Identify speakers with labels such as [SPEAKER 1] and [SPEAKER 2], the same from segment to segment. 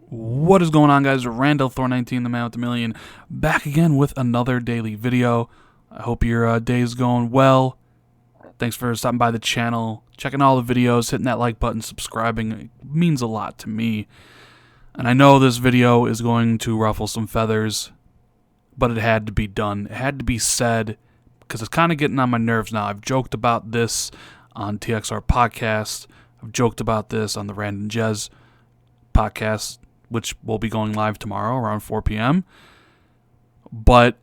[SPEAKER 1] What is going on, guys? Randall Thor 19, the man with the million, back again with another daily video. I hope your day is going well. Thanks for stopping by the channel, checking all the videos, hitting that like button, subscribing. It means a lot to me. And I know this video is going to ruffle some feathers, but it had to be done. It had to be said because it's kind of getting on my nerves now. I've joked about this on TXR Podcast. I've joked about this on the Rant and Jez podcast, which will be going live tomorrow around 4 p.m. But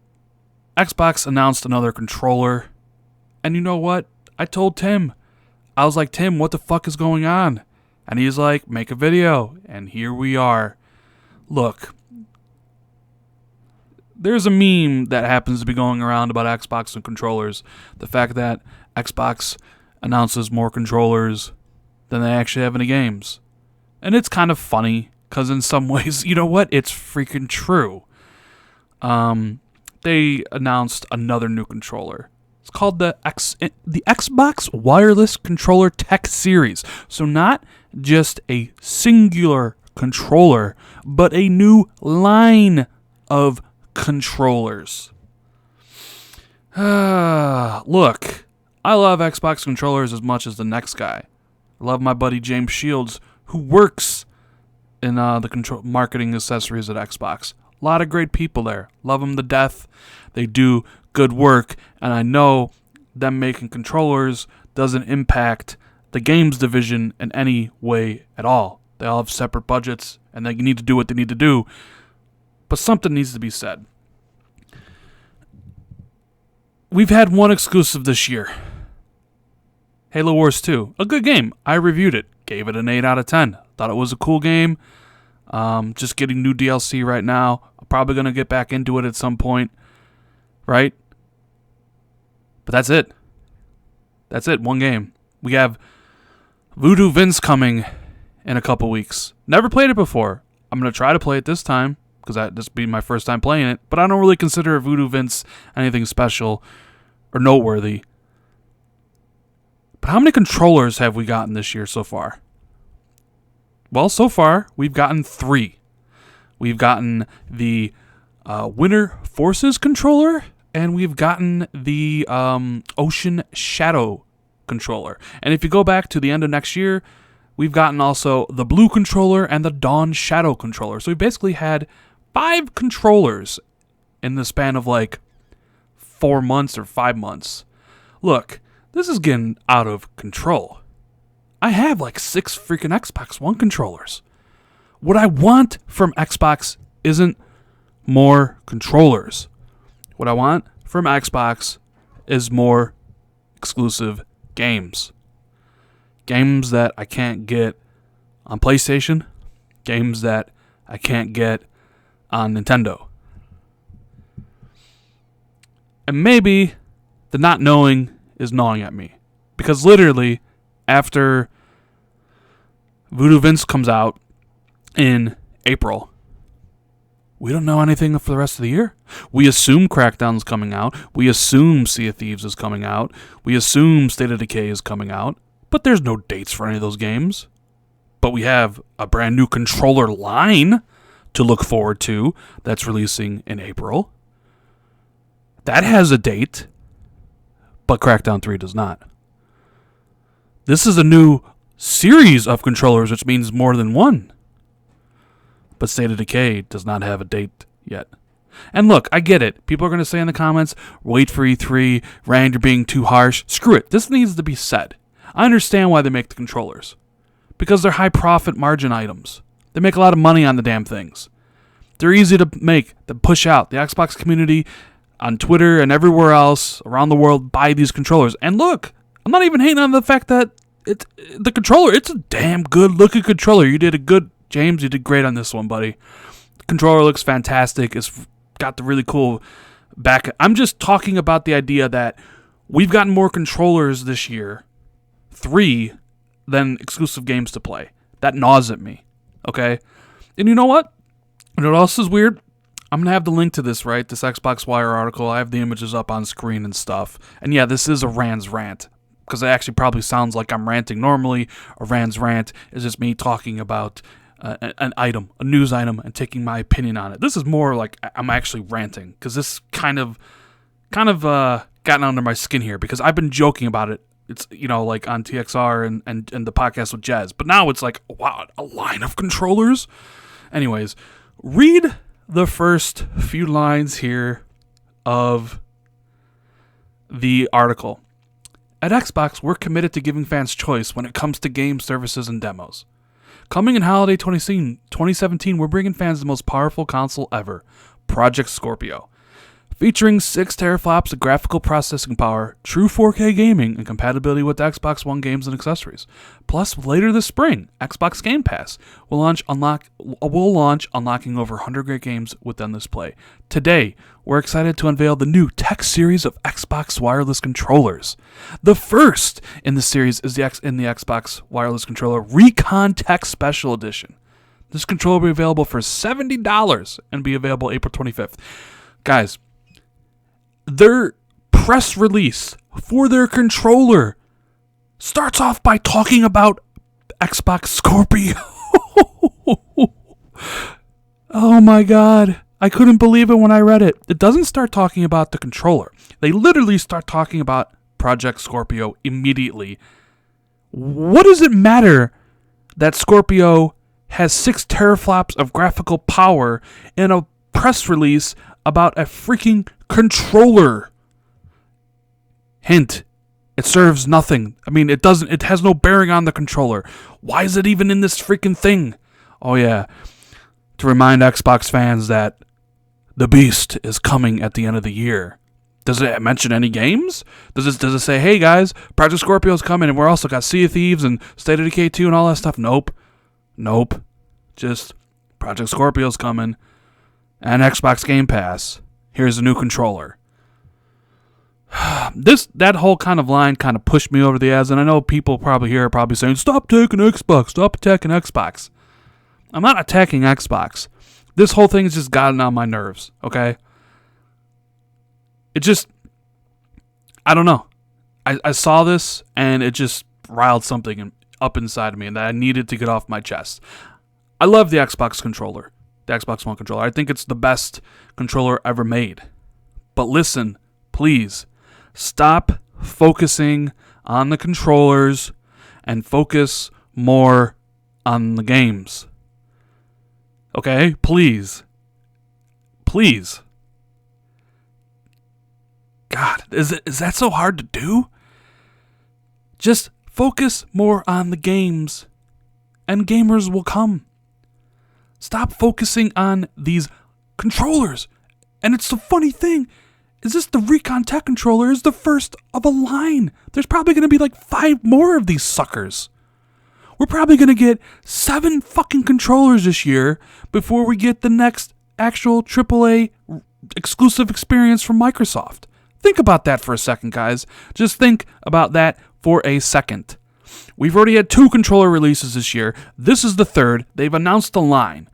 [SPEAKER 1] Xbox announced another controller. And you know what? I told Tim. I was like, Tim, what the fuck is going on? And he's like, make a video. And here we are. Look. There's a meme that happens to be going around about Xbox and controllers. The fact that Xbox announces more controllers than they actually have any games. And it's kind of funny. Because in some ways, you know what? It's freaking true. They announced another new controller. It's called the Xbox Wireless Controller Tech Series. So not just a singular controller, but a new line of controllers. Look, I love Xbox controllers as much as the next guy. I love my buddy James Shields, who works in the marketing accessories at Xbox. A lot of great people there. Love them to death. They do good work, and I know them making controllers doesn't impact the games division in any way at all. They all have separate budgets, and they need to do what they need to do. But something needs to be said. We've had one exclusive this year. Halo Wars 2. A good game. I reviewed it. Gave it an 8 out of 10. Thought it was a cool game. Just getting new DLC right now. I'm probably going to get back into it at some point. Right? But that's it. That's it. One game. We have Voodoo Vince coming in a couple weeks. Never played it before. I'm going to try to play it this time. Because this will be my first time playing it. But I don't really consider Voodoo Vince anything special or noteworthy. But how many controllers have we gotten this year so far? Well, so far, we've gotten 3. We've gotten the Winter Forces controller, and we've gotten the Ocean Shadow controller. And if you go back to the end of next year, we've gotten also the Blue controller and the Dawn Shadow controller. So we basically had 5 controllers in the span of like 4 months or 5 months. Look, this is getting out of control. I have like 6 freaking Xbox One controllers. What I want from Xbox isn't more controllers. What I want from Xbox is more exclusive games. Games that I can't get on PlayStation. Games that I can't get on Nintendo. And maybe the not knowing is gnawing at me. Because literally, after Voodoo Vince comes out in April, we don't know anything for the rest of the year. We assume Crackdown's coming out. We assume Sea of Thieves is coming out. We assume State of Decay is coming out. But there's no dates for any of those games. But we have a brand new controller line to look forward to that's releasing in April. That has a date. But Crackdown 3 does not. This is a new series of controllers, which means more than one. But State of Decay does not have a date yet. And look, I get it. People are going to say in the comments, wait for E3, Rand, you're being too harsh. Screw it. This needs to be said. I understand why they make the controllers. Because they're high profit margin items. They make a lot of money on the damn things. They're easy to make, to push out. The Xbox community on Twitter and everywhere else around the world buy these controllers. And look, I'm not even hating on the fact that the controller, it's a damn good looking controller. James, you did great on this one, buddy. The controller looks fantastic. It's got the really cool back. I'm just talking about the idea that we've gotten more controllers this year, 3, than exclusive games to play. That gnaws at me, okay? And you know what? You know what else is weird? I'm going to have the link to this, right? This Xbox Wire article. I have the images up on screen and stuff. And yeah, this is a Rand's rant. because it actually probably sounds like I'm ranting normally. A Rand's rant is just me talking about an item, a news item, and taking my opinion on it. This is more like I'm actually ranting, because this kind of gotten under my skin here, because I've been joking about it. It's, like on TXR and the podcast with Jez. But now it's like, wow, a line of controllers? Anyways, read the first few lines here of the article. At Xbox, we're committed to giving fans choice when it comes to game services and demos. Coming in holiday 2017, we're bringing fans the most powerful console ever, Project Scorpio. Featuring 6 teraflops of graphical processing power, true 4K gaming, and compatibility with Xbox One games and accessories. Plus, later this spring, Xbox Game Pass will launch unlocking over 100 great games within display. Today, we're excited to unveil the new tech series of Xbox wireless controllers. The first in the series is the Xbox wireless controller Recon Tech Special Edition. This controller will be available for $70 and be available April 25th. Guys, their press release for their controller starts off by talking about Xbox Scorpio. Oh my god. I couldn't believe it when I read it. It doesn't start talking about the controller. They literally start talking about Project Scorpio immediately. What does it matter that Scorpio has 6 teraflops of graphical power in a press release about a freaking controller? Hint, it serves nothing. I mean, it has no bearing on the controller. Why is it even in this freaking thing? Oh yeah, to remind Xbox fans that the Beast is coming at the end of the year. Does it mention any games? Does it say, hey guys, Project Scorpio's coming and we're also got Sea of Thieves and State of Decay 2 and all that stuff? Nope. Just Project Scorpio's coming and Xbox Game Pass. Here's a new controller. That whole kind of line kind of pushed me over the edge, and I know people probably here are probably saying, stop attacking Xbox. I'm not attacking Xbox. This whole thing has just gotten on my nerves, okay? It just, I don't know. I saw this, and it just riled something up inside of me, and that I needed to get off my chest. I love the Xbox controller, the Xbox One controller. I think it's the best controller ever made. But listen, please, stop focusing on the controllers and focus more on the games. Okay? Please. God, is that so hard to do? Just focus more on the games, and gamers will come. Stop focusing on these controllers. And it's the funny thing, is this the Recon Tech controller is the first of a line. There's probably going to be like 5 more of these suckers. We're probably going to get 7 fucking controllers this year before we get the next actual AAA exclusive experience from Microsoft. Think about that for a second, guys. Just think about that for a second. We've already had 2 controller releases this year. This is the 3rd. They've announced the line,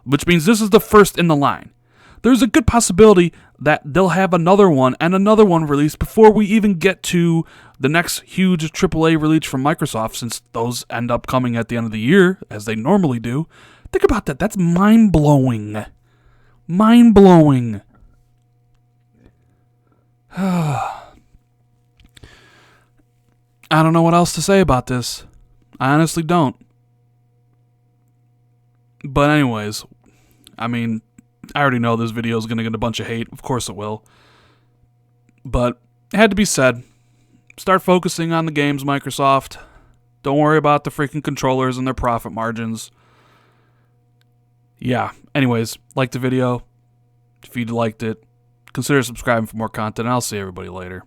[SPEAKER 1] which means this is the first in the line. There's a good possibility that they'll have another one released before we even get to the next huge AAA release from Microsoft, since those end up coming at the end of the year, as they normally do. Think about that. That's mind-blowing. Mind-blowing. I don't know what else to say about this. I honestly don't. But anyways, I mean, I already know this video is going to get a bunch of hate. Of course it will. But it had to be said. Start focusing on the games, Microsoft. Don't worry about the freaking controllers and their profit margins. Yeah. Anyways, like the video. If you liked it, consider subscribing for more content. I'll see everybody later.